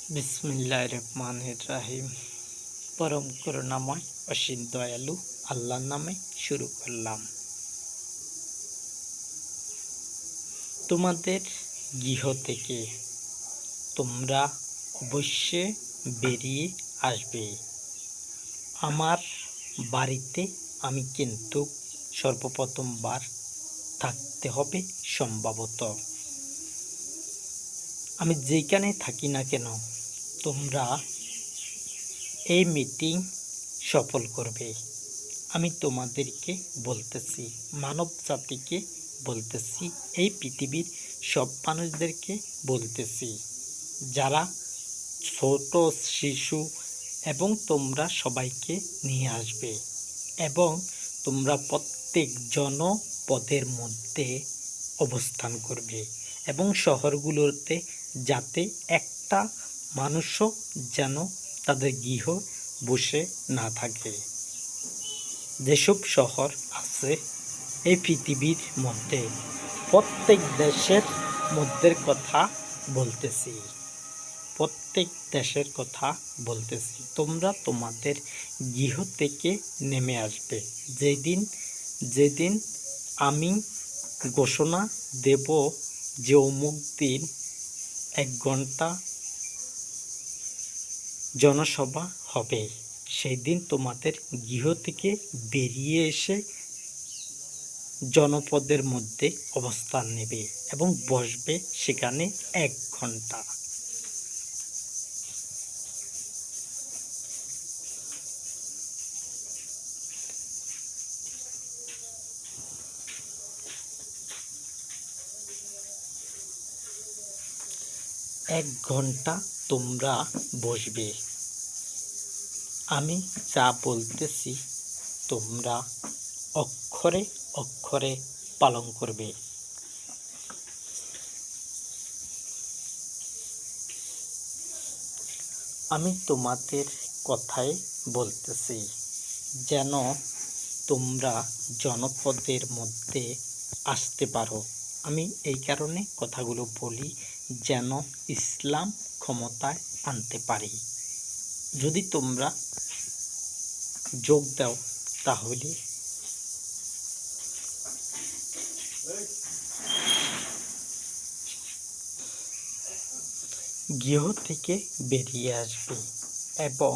বিসমিল্লাহির রহমানির রহিম। পরম করুণাময় অসীম দয়ালু আল্লাহর নামে শুরু করলাম। তোমাদের গৃহ থেকে তোমরা অবশ্যই বেরিয়ে আসবে। আমার বাড়িতে আমি কিন্তু সর্বপ্রথমবার থাকতে হবে। সম্ভবত আমি যেখানে থাকি না কেন, তোমরা এই মিটিং সফল করবে। আমি তোমাদেরকে বলতেছি, মানব জাতিকে বলতেছি, এই পৃথিবীর সব মানুষদেরকে বলতেছি, যারা ছোট শিশু এবং তোমরা সবাইকে নিয়ে আসবে এবং তোমরা প্রত্যেক জনপদের মধ্যে অবস্থান করবে এবং শহরগুলোতে যাতে একটা মানুষও যেন তাদের গৃহ বসে না থাকে। যেসব শহর আছে এই পৃথিবীর মধ্যে, প্রত্যেক দেশের মধ্যের কথা বলতেছি, প্রত্যেক দেশের কথা বলতেছি। তোমরা তোমাদের গৃহ থেকে নেমে আসবে যেদিন যেদিন আমি ঘোষণা দেব যে অমুক দিন 1 ঘন্টা জনসভা হবে। সেই দিন তোমাদের গৃহ থেকে বেরিয়ে এসে জনপদের মধ্যে অবস্থান নেবে এবং বসবে সেখানে 1 ঘন্টা। এক ঘন্টা তোমরা বসবে। আমি যা বলতেছি তোমরা অক্ষরে অক্ষরে পালন করবে। আমি তোমাদের কথায় বলতেছি যেন তোমরা জনপদের মধ্যে আসতে পারো। আমি এই কারণে কথাগুলো বলি যেন ইসলাম ক্ষমতায় আনতে পারি। যদি তোমরা যোগ দাও তাহলে গৃহ থেকে বেরিয়ে আসবে এবং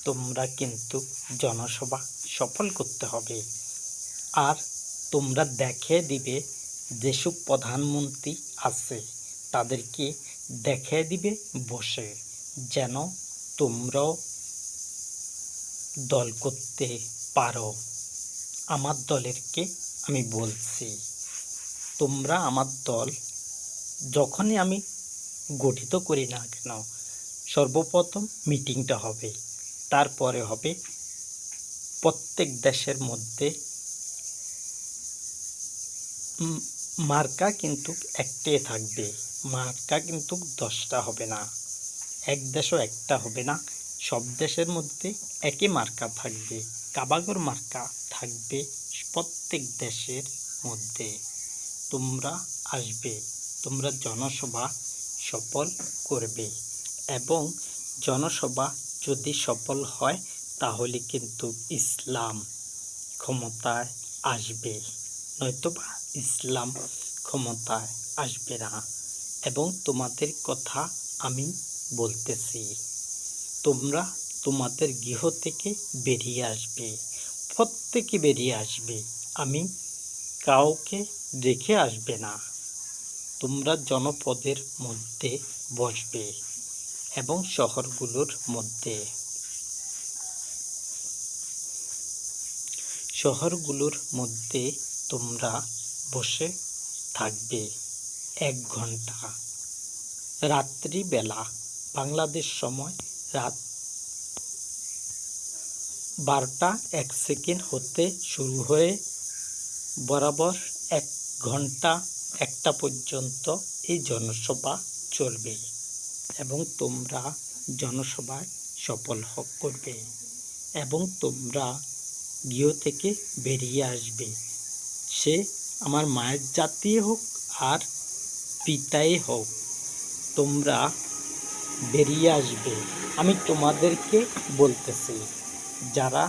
তোমরা কিন্তু জনসভা সফল করতে হবে। আর তোমরা দেখিয়ে দিবে যেসব প্রধানমন্ত্রী আছে তাদেরকে দেখিয়ে দিবে বসে, যেন তোমরাও দল করতে পারো। আমার দলেরকে আমি বলছি, তোমরা আমার দল যখনই আমি গঠিত করি না কেন, সর্বপ্রথম মিটিংটা হবে, তারপরে হবে প্রত্যেক দেশের মধ্যে মার্কা কিন্তু একটাই থাকবে। মার্কা কিন্তু 10টা হবে না, এক দেশও একটা হবে না, সব দেশের মধ্যে একই মার্কা থাকবে। কাবাগর মার্কা থাকবে প্রত্যেক দেশের মধ্যে। তোমরা আসবে, তোমরা জনসভা সফল করবে এবং জনসভা যদি সফল হয় তাহলে কিন্তু ইসলাম ক্ষমতায় আসবে, নয়তোবা ইসলাম ক্ষমতায় আসবে না। এবং তোমাদের কথা আমি বলতেছি, তোমরা তোমাদের গৃহ থেকে বেরিয়ে আসবে, প্রত্যেকে বেরিয়ে আসবে। আমি কাউকে রেখে আসবে না। তোমরা জনপদের মধ্যে বসবে এবং শহরগুলোর মধ্যে তোমরা বসে থাকবে 1 ঘন্টা। রাত্রিবেলা বাংলাদেশ সময় রাত 12টা 1 সেকেন্ড হতে শুরু হয়ে বরাবর 1 ঘন্টা 1টা পর্যন্ত এই জনসভা চলবে এবং তোমরা জনসভায় সফল করবে এবং তোমরা গৃহ থেকে বেরিয়ে আসবে। সে আমার মায়ের জাতি হোক আর পিতাই হোক, তোমরা বেরিয়ে আসবে। আমি তোমাদেরকে বলতেছি, যারা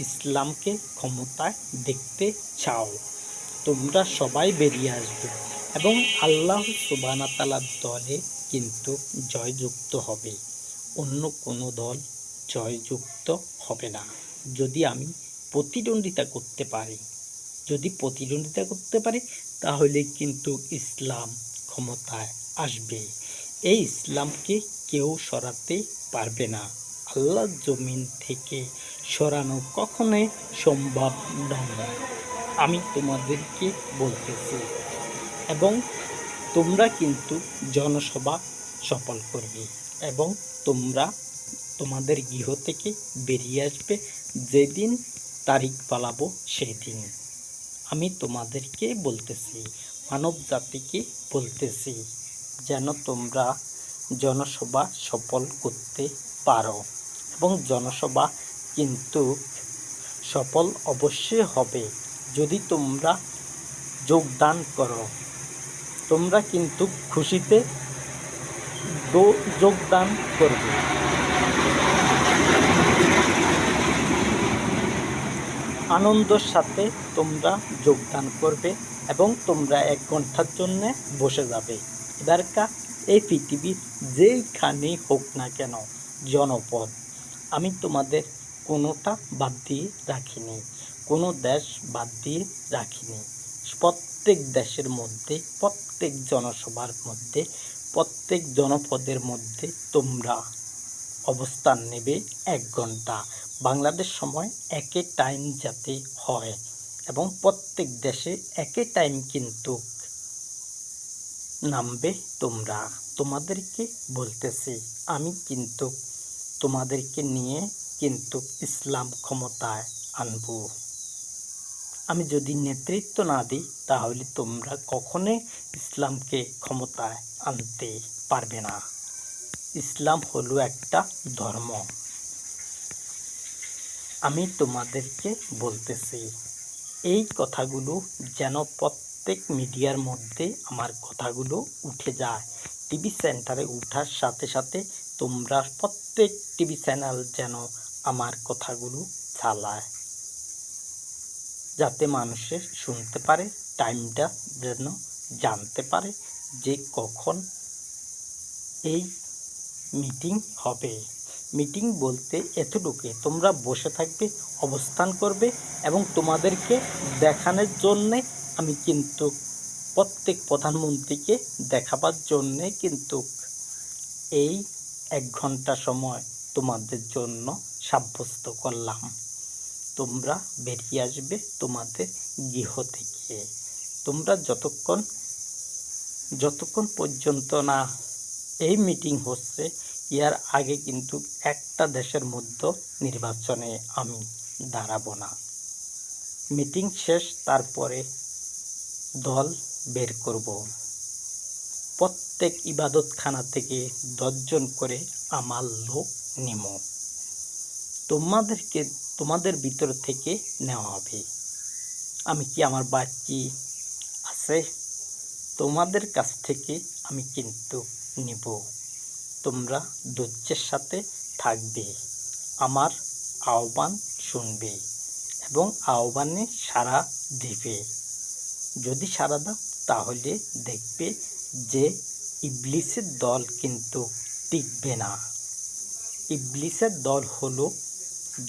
ইসলামকে ক্ষমতায় দেখতে চাও, তোমরা সবাই বেরিয়ে আসবে এবং আল্লাহ সুবহানাহু ওয়া তাআলার দলে কিন্তু জয়যুক্ত হবে। অন্য কোনো দল জয়যুক্ত হবে না। যদি আমি প্রতিদ্বন্দ্বিতা করতে পারি, তাহলে কিন্তু ইসলাম ক্ষমতায় আসবে। এই ইসলামকে কেউ সরাতে পারবে না। আল্লাহর জমিন থেকে সরানো কখনোই সম্ভব নয়। আমি তোমাদেরকে বলতেছি, এবং তোমরা কিন্তু জনসভা সফল করবে এবং তোমরা তোমাদের গৃহ থেকে বেরিয়ে আসবে যেদিন তারিখ পালাবো সেদিন। আমি তোমাদেরকে বলতেছি, মানব জাতিকে বলতেছি, যেন তোমরা জনসভা সফল করতে পারো এবং জনসভা কিন্তু সফল অবশ্যই হবে যদি তোমরা যোগদান করো। তোমরা কিন্তু খুশিতে যোগদান করবে। আনন্দের সাথে তোমরা যোগদান করবে এবং তোমরা 1 ঘন্টার জন্য বসে যাবে। এবারকার এই পৃথিবীর যেইখানেই হোক না কেন জনপদ, আমি তোমাদের কোনোটা বাদ দিয়ে রাখিনি, কোনো দেশ বাদ দিয়ে রাখিনি। প্রত্যেক দেশের মধ্যে, প্রত্যেক জনসভার মধ্যে, প্রত্যেক জনপদের মধ্যে তোমরা অবস্থান নেবে 1 ঘন্টা। বাংলাদেশ সময় একই টাইম যাতে হয় এবং প্রত্যেক দেশে একই টাইম কিন্তু নামবে। তোমাদেরকে বলতেছি, আমি কিন্তু তোমাদেরকে নিয়ে কিন্তু ইসলাম ক্ষমতায় আনব। আমি যদি নেতৃত্ব না দিই তাহলে তোমরা কখনোই ইসলামকে ক্ষমতায় আনতে পারবে না। ইসলাম হলো একটা ধর্ম। আমি তোমাদেরকে বলতেছি, এই কথাগুলো যেন প্রত্যেক মিডিয়ার মধ্যে আমার কথাগুলো উঠে যায়। টিভি সেন্টারে ওঠার সাথে সাথে তোমরা প্রত্যেক টিভি চ্যানেল যেন আমার কথাগুলো চালায়, যাতে মানুষে শুনতে পারে, টাইমটা যেন জানতে পারে যে কখন এই মিটিং হবে। মিটিং বলতে এতটুকু, তোমরা বসে থাকবে, অবস্থান করবে এবং তোমাদেরকে দেখানোর জন্যে আমি কিন্তু প্রত্যেক প্রধানমন্ত্রীকে দেখাবার জন্যে কিন্তু এই 1 ঘন্টা সময় তোমাদের জন্য সাব্যস্ত করলাম। তোমরা বেরিয়ে আসবে তোমাদের গৃহ থেকে। তোমরা যতক্ষণ পর্যন্ত না এই মিটিং হচ্ছে, এর আগে কিন্তু একটা দেশের মধ্যে নির্বাচনে আমি দাঁড়াবো না। মিটিং শেষ, তারপরে দল বের করব। প্রত্যেক ইবাদতখানা থেকে 10 জন করে আমার লোক নিব। তোমাদের ভিতর থেকে নেওয়া হবে। আমি কি, আমার বাচ্চি আছে, তোমাদের কাছ থেকে আমি কিন্তু নিব। তোমরা ধৈর্যের সাথে থাকবে, আমার আহ্বান শুনবে এবং আহ্বানে সাড়া দিবে। যদি সাড়া দাও তাহলে দেখবে যে ইবলিসের দল কিন্তু টিকবে না। ইবলিসের দল হলো,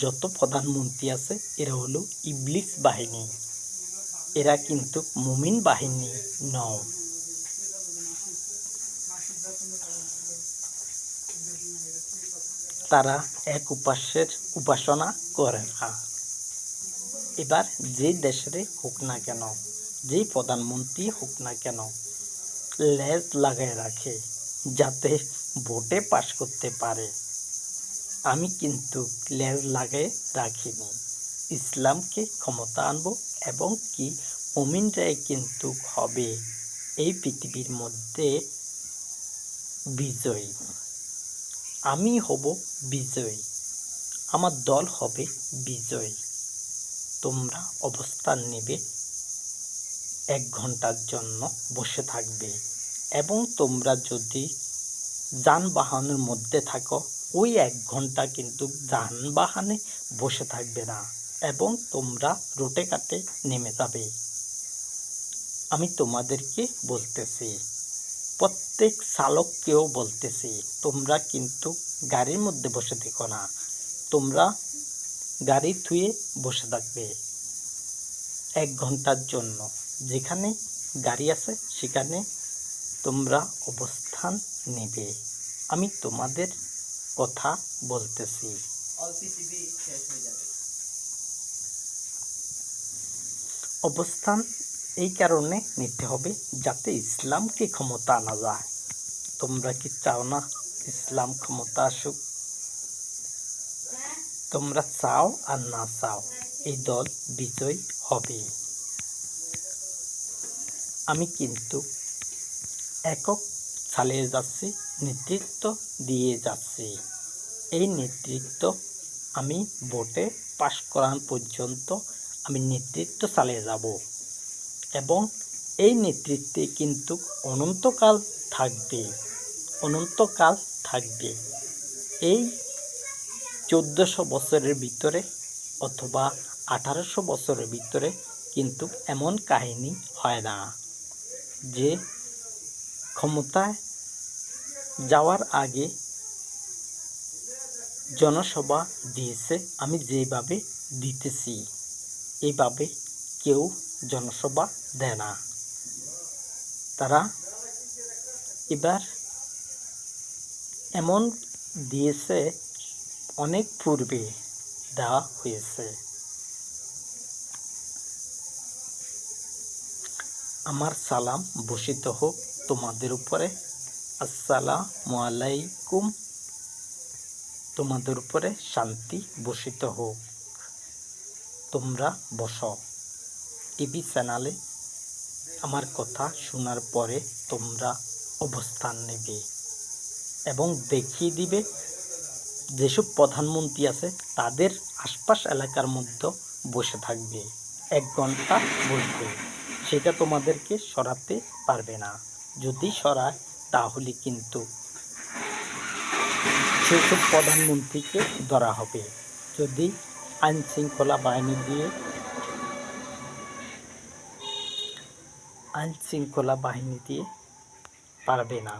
যত প্রধানমন্ত্রী আছে এরা হলো ইবলিস বাহিনী, এরা কিন্তু মুমিন বাহিনী নয়। তারা এক উপাসনা করে না। এবার যে দেশের হোক না কেন, যেই প্রধানমন্ত্রী হোক না কেন, লেজ লাগায় রাখে যাতে ভোটে পাশ করতে পারে। আমি কিন্তু লেজ লাগায় রাখিনি। ইসলামকে ক্ষমতা আনবো এবং কি মুমিনরাই কিন্তু হবে এই পৃথিবীর মধ্যে বিজয়ী। আমি হব বিজয়ী, আমার দল হবে বিজয়ী। তোমরা অবস্থান নেবে, 1 ঘন্টার জন্য বসে থাকবে এবং তোমরা যদি যানবাহনের মধ্যে থাকো, ওই 1 ঘন্টা কিন্তু যানবাহনে বসে থাকবে না এবং তোমরা রুটে ঘাটে নেমে যাবে। আমি তোমাদেরকে বলতেছি, প্রত্যেক চালককেও বলতেছি, তোমরা কিন্তু গাড়ির মধ্যে বসে থেকো না, তোমরা গাড়ি থুয়ে বসে থাকবে 1 ঘন্টার জন্য। যেখানে গাড়ি আছে সেখানে তোমরা অবস্থান নেবে। আমি তোমাদের কথা বলতেছি। অবস্থান এই কারণে নিতে হবে যাতে ইসলামকে ক্ষমতা আনা যায়। তোমরা কি চাও না ইসলাম ক্ষমতা আসুক? তোমরা চাও আর না চাও, এই দল বিজয় হবে। আমি কিন্তু একক চালিয়ে যাচ্ছি, নেতৃত্ব দিয়ে যাচ্ছি। এই নেতৃত্ব আমি ভোটে পাশ করানো পর্যন্ত আমি নেতৃত্ব চালিয়ে যাব এবং এই নেতৃত্বে কিন্তু অনন্তকাল থাকবে, অনন্তকাল থাকবে। এই 1400 বছরের ভিতরে অথবা 1800 বছরের ভিতরে কিন্তু এমন কাহিনী হয় না যে ক্ষমতায় যাওয়ার আগে জনসভা দিয়েছে। আমি যেভাবে দিতেছি এইভাবে কেউ জনসভা দেয় না। তারা এবার এমন দিয়েছে, অনেক পূর্বে দেওয়া হয়েছে। আমার সালাম বর্ষিত হোক তোমাদের উপরে। আসসালামু আলাইকুম। তোমাদের উপরে শান্তি বর্ষিত হোক। তোমরা বসো টিভি চ্যানেলে, আমার কথা শোনার পরে তোমরা অবস্থান নেবে এবং দেখিয়ে দিবে যেসব প্রধানমন্ত্রী আছে তাদের আশপাশ এলাকার মধ্যে বসে থাকবে, 1 ঘন্টা বসবে। সেটা তোমাদেরকে সরাতে পারবে না। যদি সরায় তাহলে কিন্তু সেসব প্রধানমন্ত্রীকে ধরা হবে। যদি আইনশৃঙ্খলা বাহিনী দিয়ে পারবে না।